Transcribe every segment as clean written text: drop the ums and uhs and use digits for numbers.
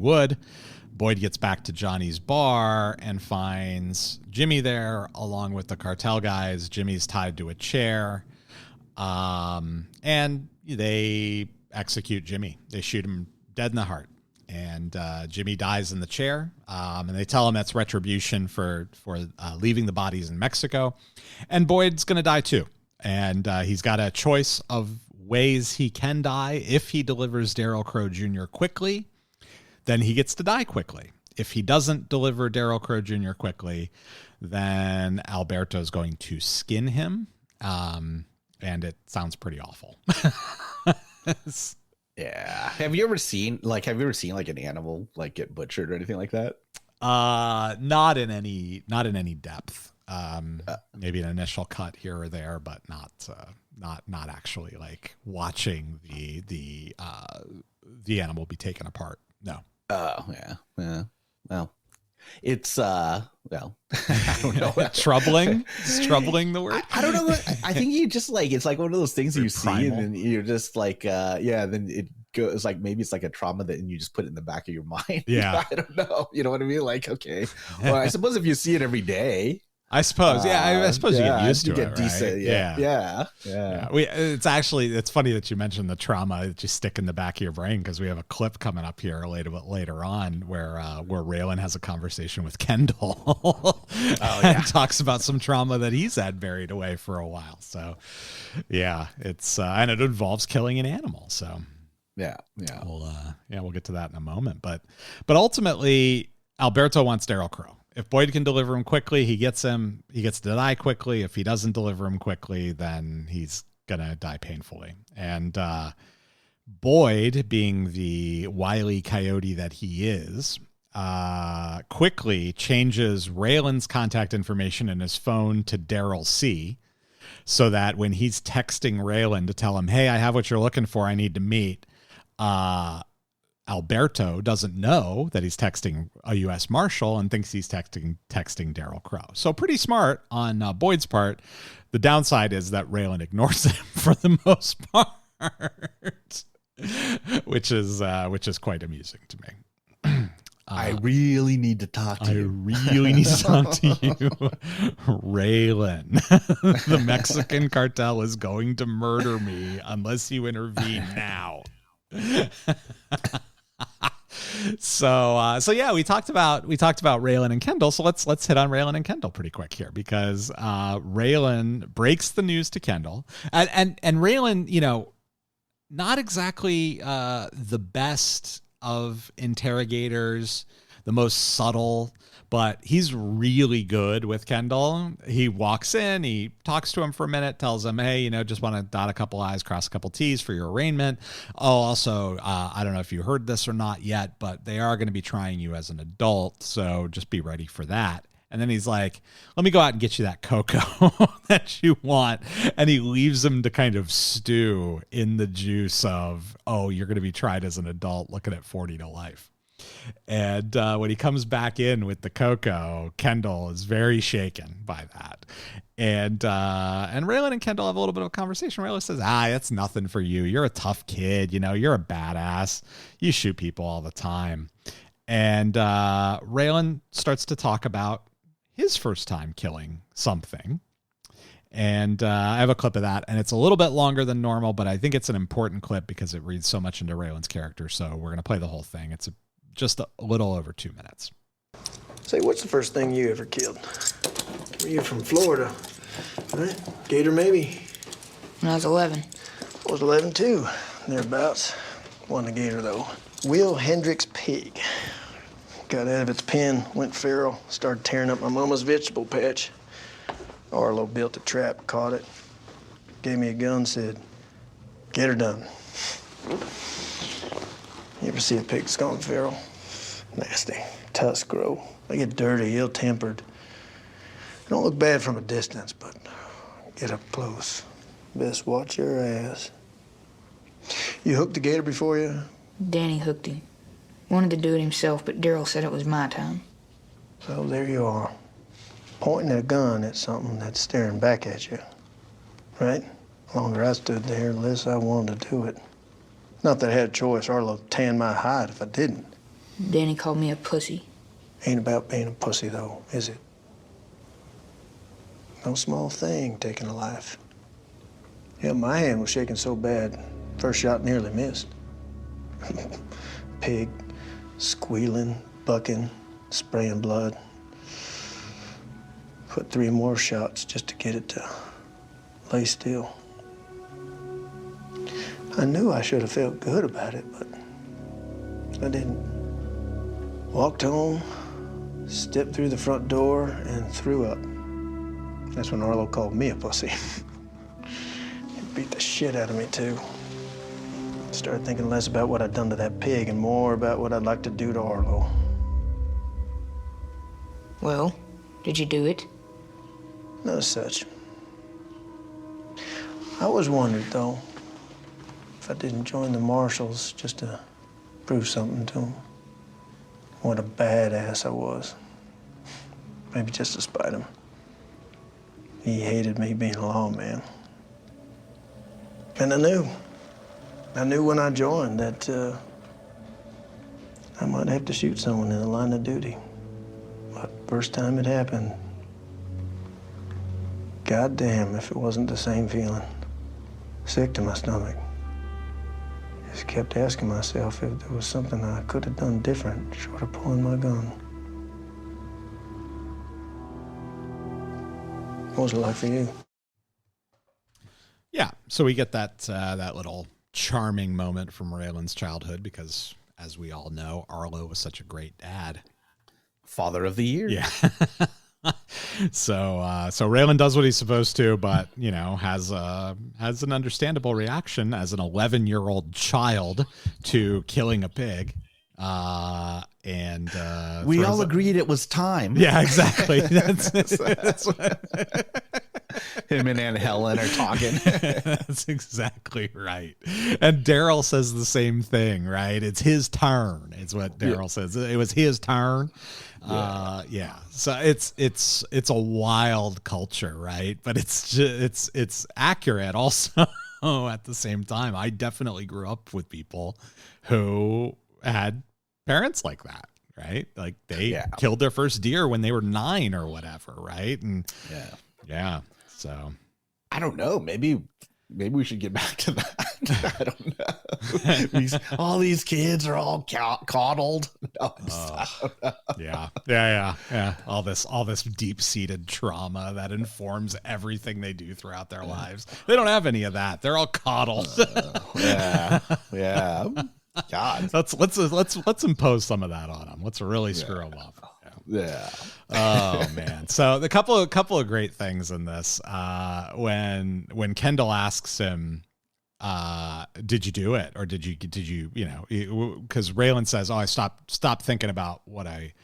would. Boyd gets back to Johnny's bar and finds Jimmy there along with the cartel guys. Jimmy's tied to a chair. And they execute Jimmy. They shoot him dead in the heart. And Jimmy dies in the chair. And they tell him that's retribution for leaving the bodies in Mexico. And Boyd's going to die too. And he's got a choice of ways he can die. If he delivers Daryll Crowe Jr. quickly, then he gets to die quickly. If he doesn't deliver Daryll Crowe Jr. quickly, then Alberto's going to skin him. And it sounds pretty awful. Yeah. Have you ever seen like an animal like get butchered or anything like that? Not in any depth. Maybe an initial cut here or there, but not actually like watching the animal be taken apart. No. Oh, yeah. Well, it's I don't know. Troubling? Is troubling the word? I don't know. I think you just like, it's like one of those things you see and then you're just like, then it goes like, maybe it's like a trauma that you just put it in the back of your mind. Yeah. I don't know. You know what I mean? Like, okay. Well, I suppose if you see it every day. I suppose. Yeah. I suppose you get used to it. Decent, right? Yeah. It's funny that you mentioned the trauma that you stick in the back of your brain, because we have a clip coming up here later on where Raylan has a conversation with Kendall and talks about some trauma that he's had buried away for a while. So yeah, it's and it involves killing an animal. So yeah. We'll get to that in a moment. But ultimately, Alberto wants Daryll Crowe. If Boyd can deliver him quickly, he gets to die quickly. If he doesn't deliver him quickly, then he's going to die painfully. And Boyd, being the wily coyote that he is, quickly changes Raylan's contact information in his phone to Daryll C, so that when he's texting Raylan to tell him, hey, I have what you're looking for, I need to meet, Alberto doesn't know that he's texting a U.S. Marshal and thinks he's texting Daryll Crowe. So pretty smart on Boyd's part. The downside is that Raylan ignores him for the most part, which is quite amusing to me. I really need to talk to you. I really need to talk to you, Raylan. The Mexican cartel is going to murder me unless you intervene now. So yeah, we talked about Raylan and Kendall. So let's hit on Raylan and Kendall pretty quick here, because Raylan breaks the news to Kendall, and Raylan, not exactly the best of interrogators, the most subtle, but he's really good with Kendall. He walks in, he talks to him for a minute, tells him, hey, just want to dot a couple I's, cross a couple T's for your arraignment. Oh, also, I don't know if you heard this or not yet, but they are going to be trying you as an adult, so just be ready for that. And then he's like, let me go out and get you that cocoa that you want. And he leaves him to kind of stew in the juice of, oh, you're going to be tried as an adult looking at 40 to life. And when he comes back in with the cocoa, Kendall is very shaken by that. And Raylan and Kendall have a little bit of a conversation. Raylan says, that's nothing for you. You're a tough kid. You're a badass. You shoot people all the time. And Raylan starts to talk about his first time killing something. And I have a clip of that, and it's a little bit longer than normal, but I think it's an important clip because it reads so much into Raylan's character. So we're going to play the whole thing. It's just a little over 2 minutes. Say, what's the first thing you ever killed? You're from Florida, right? Gator, maybe? When I was 11. I was 11, too. Thereabouts. Wasn't a gator, though. Will Hendrick's pig. Got out of its pen, went feral, started tearing up my mama's vegetable patch. Arlo built a trap, caught it, gave me a gun, said, get her done. You ever see a pig that's gone feral? Nasty. Tusks grow. They get dirty, ill-tempered. Don't look bad from a distance, but get up close. Best watch your ass. You hooked the gator before you? Danny hooked him. Wanted to do it himself, but Daryll said it was my time. So there you are, pointing a gun at something that's staring back at you, right? The longer I stood there, the less I wanted to do it. Not that I had a choice. Arlo tan my hide if I didn't. Danny called me a pussy. Ain't about being a pussy, though, is it? No small thing, taking a life. Yeah, my hand was shaking so bad, first shot nearly missed. Pig, squealing, bucking, spraying blood. Put 3 more shots just to get it to lay still. I knew I should have felt good about it, but I didn't. Walked home, stepped through the front door, and threw up. That's when Arlo called me a pussy. He beat the shit out of me, too. Started thinking less about what I'd done to that pig and more about what I'd like to do to Arlo. Well, did you do it? No such. I always wondered, though, if I didn't join the marshals just to prove something to them. What a badass I was. Maybe just to spite him. He hated me being a lawman. And I knew when I joined that I might have to shoot someone in the line of duty. But first time it happened, goddamn if it wasn't the same feeling. Sick to my stomach. Just kept asking myself if there was something I could have done different, short of pulling my gun. What was it like for you? Yeah, so we get that that little charming moment from Raylan's childhood because, as we all know, Arlo was such a great dad. Father of the year. Yeah. So Raylan does what he's supposed to, but has an understandable reaction as an 11-year-old child to killing a pig. And we all agreed it was time. Yeah, exactly. That's him and Aunt Helen are talking. That's exactly right. And Daryll says the same thing, right? It's his turn. It's what Daryll says. It was his turn. Yeah. So it's a wild culture, right? But it's accurate also at the same time. I definitely grew up with people who had parents like that, right? Like they killed their first deer when they were 9 or whatever, right? And yeah. So I don't know. Maybe we should get back to that. I don't know. All these kids are all coddled. No, yeah. All this deep-seated trauma that informs everything they do throughout their lives. They don't have any of that. They're all coddled. Yeah. God. Let's impose some of that on them. Let's really screw them up. Yeah. Oh man. So the couple of great things in this. When Kendall asks him, did you do it, or did you because Raylan says, oh, I stopped thinking about what I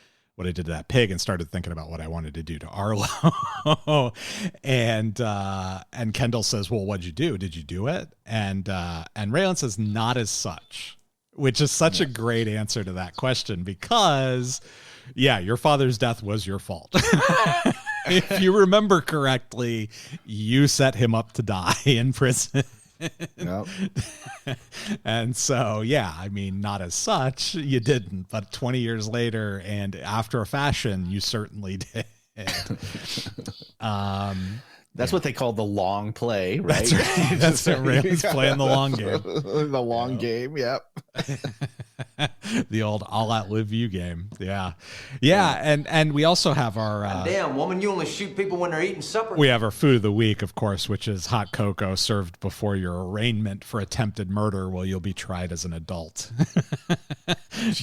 did to that pig and started thinking about what I wanted to do to Arlo. and Kendall says, well, what'd you do? Did you do it? And Raylan says, not as such, which is such a great answer to that question because your father's death was your fault. If you remember correctly, you set him up to die in prison. Yep. And so, not as such, you didn't, but 20 years later and after a fashion, you certainly did. That's what they call the long play, right? That's right. That's what Raylan's playing the long game. The long game, yep. The old I'll outlive you game. Yeah. And we also have our damn woman, you only shoot people when they're eating supper. We have our food of the week, of course, which is hot cocoa served before your arraignment for attempted murder while you'll be tried as an adult.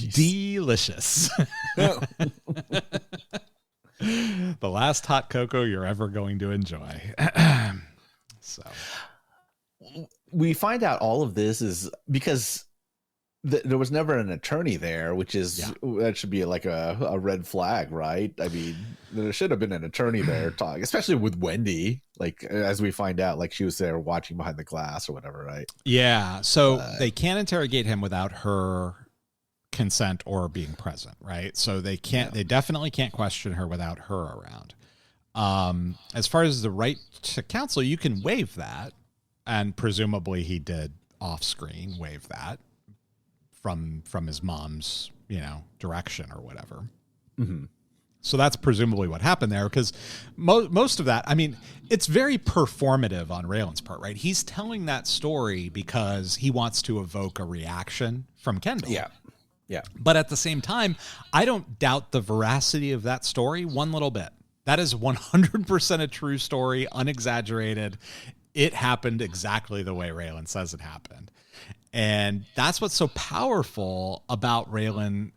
Delicious. The last hot cocoa you're ever going to enjoy. So we find out all of this is because there was never an attorney there, which is that should be like a red flag, right? I mean, there should have been an attorney there talking, especially with Wendy, like as we find out, like she was there watching behind the glass or whatever, right? Yeah. So they can't interrogate him without her consent or being present, right? So they definitely can't question her without her around. As far as the right to counsel, you can waive that, and presumably he did off screen waive that from his mom's, direction or whatever. Mm-hmm. So that's presumably what happened there, because most of that, I mean, it's very performative on Raylan's part, right? He's telling that story because he wants to evoke a reaction from Kendall. Yeah. Yeah. But at the same time, I don't doubt the veracity of that story one little bit. That is 100% a true story, unexaggerated. It happened exactly the way Raylan says it happened. And that's what's so powerful about Raylan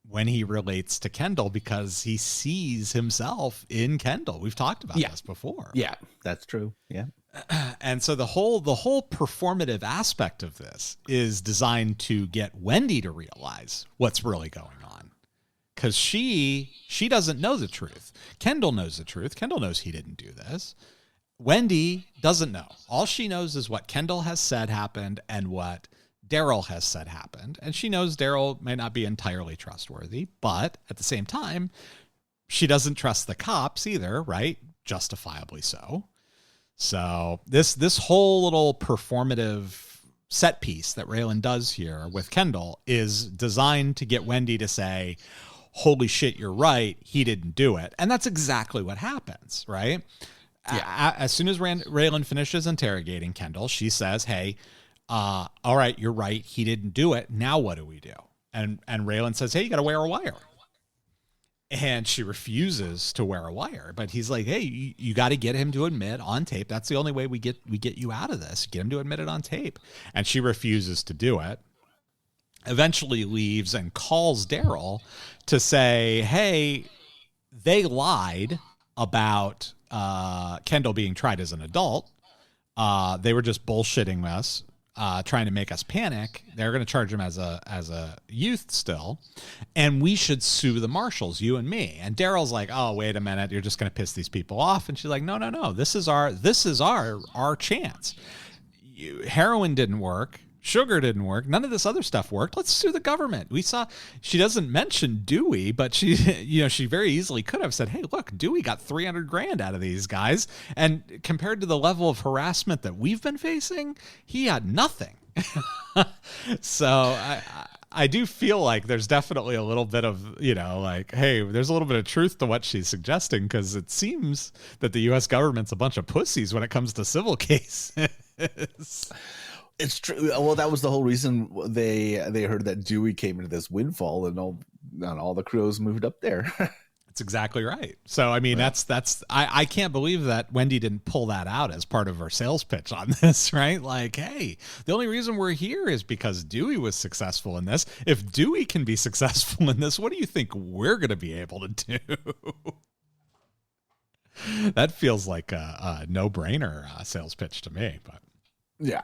when he relates to Kendall, because he sees himself in Kendall. We've talked about this before. Yeah, that's true. Yeah. And so the whole performative aspect of this is designed to get Wendy to realize what's really going on. Because she doesn't know the truth. Kendall knows the truth. Kendall knows he didn't do this. Wendy doesn't know. All she knows is what Kendall has said happened and what Daryll has said happened. And she knows Daryll may not be entirely trustworthy, but at the same time, she doesn't trust the cops either, right? Justifiably so. So this whole little performative set piece that Raylan does here with Kendall is designed to get Wendy to say, holy shit, you're right, he didn't do it. And that's exactly what happens, right? Yeah. As soon as Raylan finishes interrogating Kendall, she says, hey, all right, you're right, he didn't do it. Now what do we do? And Raylan says, hey, you got to wear a wire. And she refuses to wear a wire, but he's like, hey, you got to get him to admit on tape. That's the only way we get you out of this. Get him to admit it on tape. And she refuses to do it. Eventually leaves and calls Daryll to say, hey, they lied about Kendall being tried as an adult. They were just bullshitting us, trying to make us panic. They're going to charge him as a youth still, and we should sue the marshals, you and me. And Daryl's like, oh, wait a minute, you're just going to piss these people off. And she's like, no, this is our chance. Heroin didn't work. Sugar didn't work. None of this other stuff worked. Let's sue the government. We saw, she doesn't mention Dewey, but she very easily could have said, hey, look, Dewey got $300,000 out of these guys. And compared to the level of harassment that we've been facing, he had nothing. So I do feel like there's definitely a little bit of, hey, there's a little bit of truth to what she's suggesting, because it seems that the U.S. government's a bunch of pussies when it comes to civil cases. It's true. Well, that was the whole reason they heard that Dewey came into this windfall, and all the Crows moved up there. That's exactly right. So, I mean, right. I can't believe that Wendy didn't pull that out as part of her sales pitch on this, right? Like, hey, the only reason we're here is because Dewey was successful in this. If Dewey can be successful in this, what do you think we're going to be able to do? That feels like a no-brainer sales pitch to me, but. Yeah.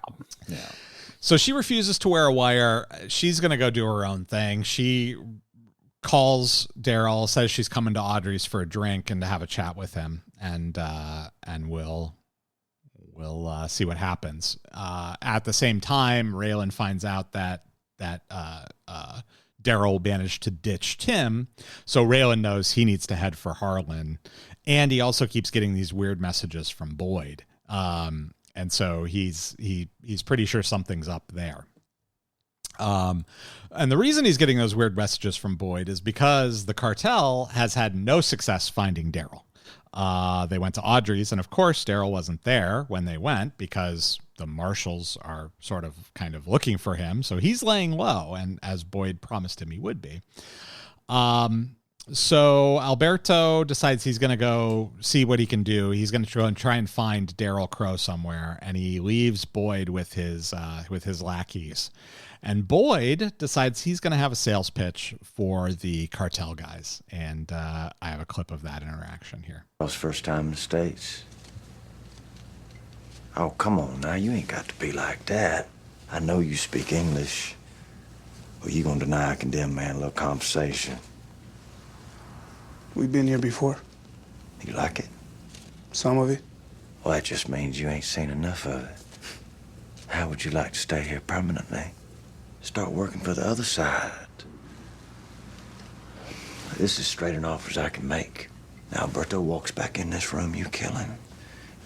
So she refuses to wear a wire. She's going to go do her own thing. She calls Daryll, says she's coming to Audrey's for a drink and to have a chat with him, and we'll see what happens. At the same time, Raylan finds out that Daryll managed to ditch Tim, so Raylan knows he needs to head for Harlan, and he also keeps getting these weird messages from Boyd. And so he's pretty sure something's up there. And the reason he's getting those weird messages from Boyd is because the cartel has had no success finding Daryll. They went to Audrey's, and of course Daryll wasn't there when they went because the marshals are kind of looking for him. So he's laying low, and as Boyd promised him he would be. So Alberto decides he's going to go see what he can do. He's going to try and find Daryll Crowe somewhere, and he leaves Boyd with his lackeys. And Boyd decides he's going to have a sales pitch for the cartel guys, and I have a clip of that interaction here. First time in the States. Oh, come on now, you ain't got to be like that. I know you speak English. Well, you gonna deny I condemn man a little conversation? We've been here before. You like it? Some of it. Well, that just means you ain't seen enough of it. How would you like to stay here permanently? Start working for the other side. This is as straight an offer as I can make. Now, Alberto walks back in this room, you kill him.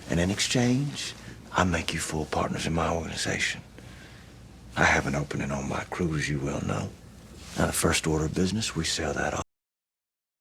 And in exchange, I make you full partners in my organization. I have an opening on my crew, as you well know. Now, the first order of business, we sell that off.